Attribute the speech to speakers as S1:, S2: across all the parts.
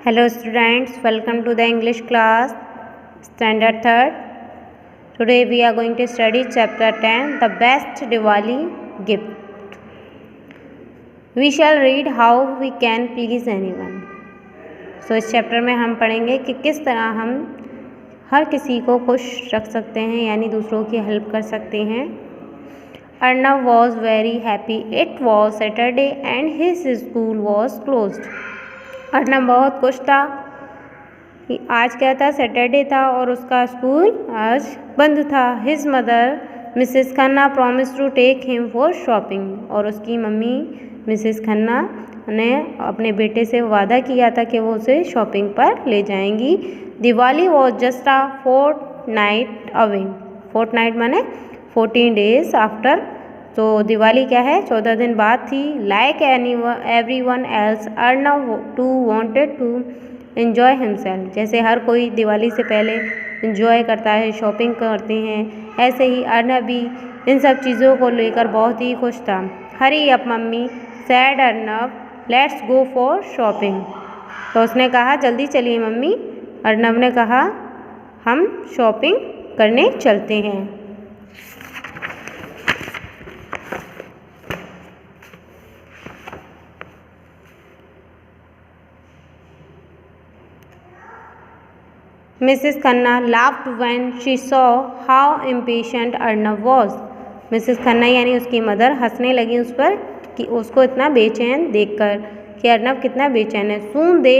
S1: Hello students, welcome to the English class, Standard 3rd. Today we are going to study chapter 10, the best Diwali gift. We shall read how we can please anyone. So इस chapter में हम पढ़ेंगे कि किस तरह हम हर किसी को खुश रख सकते हैं यानी दूसरों की हेल्प कर सकते हैं. Arnav was very happy. It was Saturday and his school was closed. Arnab बहुत खुश था कि आज क्या था, सैटरडे था और उसका स्कूल आज बंद था. His mother Mrs Khanna promise to take him for shopping. और उसकी मम्मी मिसेस खन्ना ने अपने बेटे से वादा किया था कि वो उसे शॉपिंग पर ले जाएंगी. Diwali was just a fortnight away. Fortnight माने 14 days आफ्टर. तो दिवाली क्या है, 14 दिन बाद थी. Like everyone else Arnav too wanted to enjoy himself. जैसे हर कोई दिवाली से पहले एंजॉय करता है, शॉपिंग करते हैं, ऐसे ही अर्नव भी इन सब चीज़ों को लेकर बहुत ही खुश था. Hurry up mummy sad Arnav, let's go for shopping. तो उसने कहा जल्दी चलिए मम्मी. अर्नव ने कहा हम शॉपिंग करने चलते हैं. Mrs. Khanna laughed when she saw how impatient Arnav was. Mrs Khanna यानी उसकी मदर हंसने लगी उस पर कि उसको इतना बेचैन देखकर कि अर्नव कितना बेचैन है. Soon they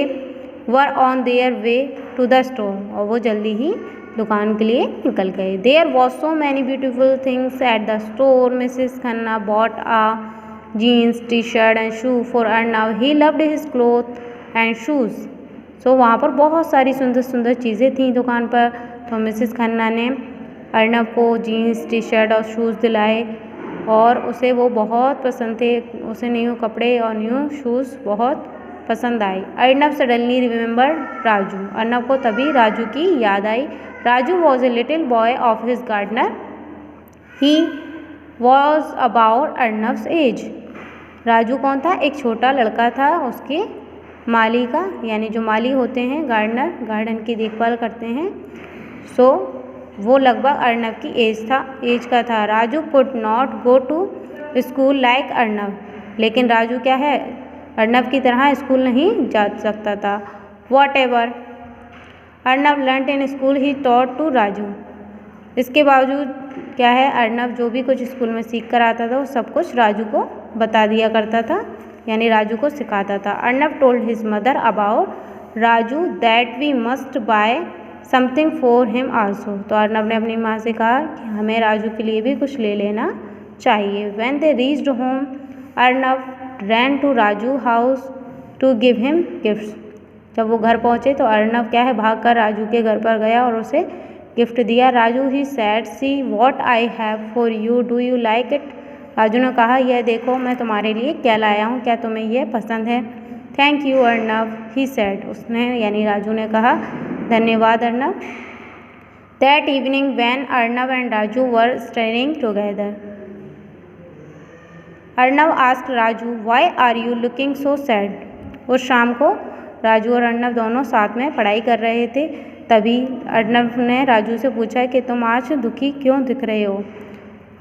S1: were on their way to the store. और वो जल्दी ही दुकान के लिए निकल गए. There was so many beautiful things at the store. Mrs. Khanna bought a jeans, t-shirt and shoe for Arnav. He loved his clothes and shoes. तो वहाँ पर बहुत सारी सुंदर सुंदर चीज़ें थीं दुकान पर. तो मिसेस खन्ना ने अर्नव को जीन्स, टी शर्ट और शूज़ दिलाए और उसे वो बहुत पसंद थे. उसे न्यू कपड़े और न्यू शूज़ बहुत पसंद आए. Arnav suddenly remember Raju. अर्नव को तभी राजू की याद आई. Raju was a little boy of his gardener. He was about Arnav's age. Raju कौन था? एक छोटा लड़का था उसके माली का, यानी जो माली होते हैं गार्डनर, गार्डन की देखभाल करते हैं. सो वो लगभग अर्नव की एज का था. Raju could not go to school like Arnav. लेकिन राजू क्या है, अर्नव की तरह स्कूल नहीं जा सकता था. Whatever Arnav learned in school he taught to Raju. इसके बावजूद क्या है, अर्नव जो भी कुछ स्कूल में सीख कर आता था वो सब कुछ राजू को बता दिया करता था, यानी राजू को सिखाता था. Arnav told his mother about Raju that we must buy something for him also. तो अर्नव ने अपनी माँ से कहा कि हमें राजू के लिए भी कुछ ले लेना चाहिए. When they reached home Arnav ran to Raju house to give him gifts. जब वो घर पहुँचे तो अर्नव क्या है, भाग कर राजू के घर पर गया और उसे गिफ्ट दिया. Raju he said see what I have for you, do you like it. Raju ने कहा यह देखो मैं तुम्हारे लिए क्या लाया हूँ, क्या तुम्हें यह पसंद है. Thank you Arnav he said. उसने यानी राजू ने कहा धन्यवाद Arnav. That evening when Arnav and Raju were studying together, Arnav asked Raju why are you looking so sad. उस शाम को राजू और अर्नव दोनों साथ में पढ़ाई कर रहे थे. तभी अर्नव ने राजू से पूछा कि तुम आज दुखी क्यों दिख रहे हो.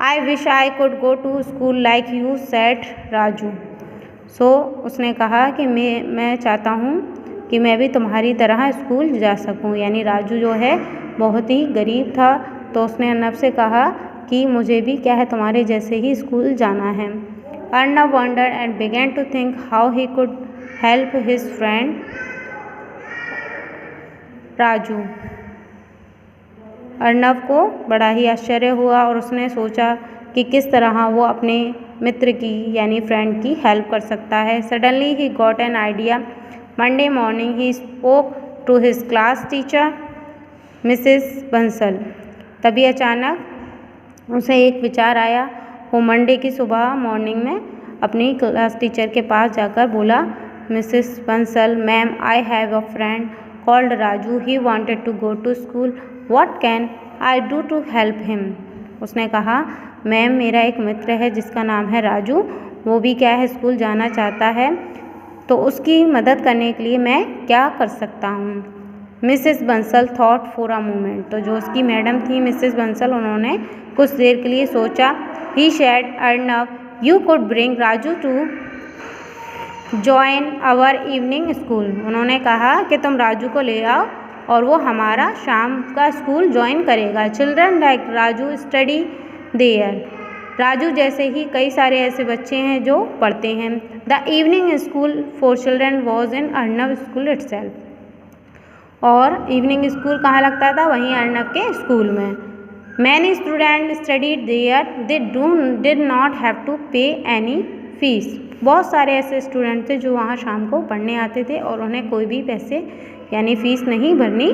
S1: I wish I could go to school like you said Raju. So उसने कहा कि मैं चाहता हूँ कि मैं भी तुम्हारी तरह स्कूल जा सकूँ. यानी राजू जो है बहुत ही गरीब था, तो उसने अर्नव से कहा कि मुझे भी क्या है तुम्हारे जैसे ही स्कूल जाना है. Arnav wondered and began to think how he could help his friend Raju. Arnav को बड़ा ही आश्चर्य हुआ और उसने सोचा कि किस तरह वो अपने मित्र की यानी फ्रेंड की हेल्प कर सकता है. Suddenly he got an idea. Monday morning he spoke to his class teacher Mrs Bansal. तभी अचानक उसे एक विचार आया. वो मंडे की सुबह मॉर्निंग में अपनी क्लास टीचर के पास जाकर बोला, Mrs Bansal ma'am, I have a friend called Raju. He wanted to go to school. What can I do to help him? उसने कहा मैम मेरा एक मित्र है जिसका नाम है राजू, वो भी क्या है स्कूल जाना चाहता है. तो उसकी मदद करने के लिए मैं क्या कर सकता हूँ। Mrs Bansal thought for a moment, तो जो उसकी मैडम थी मिसेस बंसल, उन्होंने कुछ देर के लिए सोचा। He said, Arnav you could bring Raju to join our evening school. उन्होंने कहा कि तुम राजू को ले आओ और वो हमारा शाम का स्कूल ज्वाइन करेगा। Children like Raju study there, Raju जैसे ही कई सारे ऐसे बच्चे हैं जो पढ़ते हैं। The evening school for children was in Arnav school itself, और इवनिंग स्कूल कहाँ लगता था, वहीं अर्नव के स्कूल में। Many student studied there, they did not have to pay any fees, बहुत सारे ऐसे स्टूडेंट थे जो वहाँ शाम को पढ़ने आते थे और उन्हें कोई भी पैसे यानी फ़ीस नहीं भरनी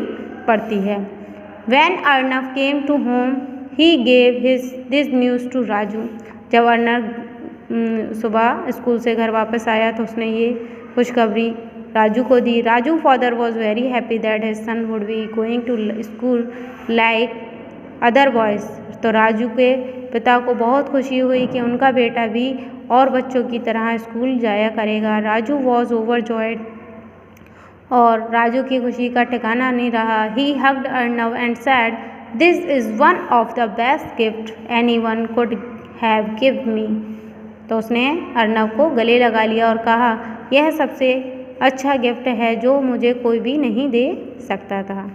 S1: पड़ती है। When Arnav came to home he gave this news to Raju, जब अर्नव सुबह स्कूल से घर वापस आया तो उसने ये खुशखबरी राजू को दी। Raju father was very happy that his son would be going to school like other boys, तो राजू के पिता को बहुत खुशी हुई कि उनका बेटा भी और बच्चों की तरह स्कूल जाया करेगा। राजू वॉज ओवरजॉयड, और राजू की खुशी का ठिकाना नहीं रहा। ही hugged Arnav and sad, this is one of the best gift anyone could have give me, तो उसने अर्नव को गले लगा लिया और कहा यह सबसे अच्छा गिफ्ट है जो मुझे कोई भी नहीं दे सकता था।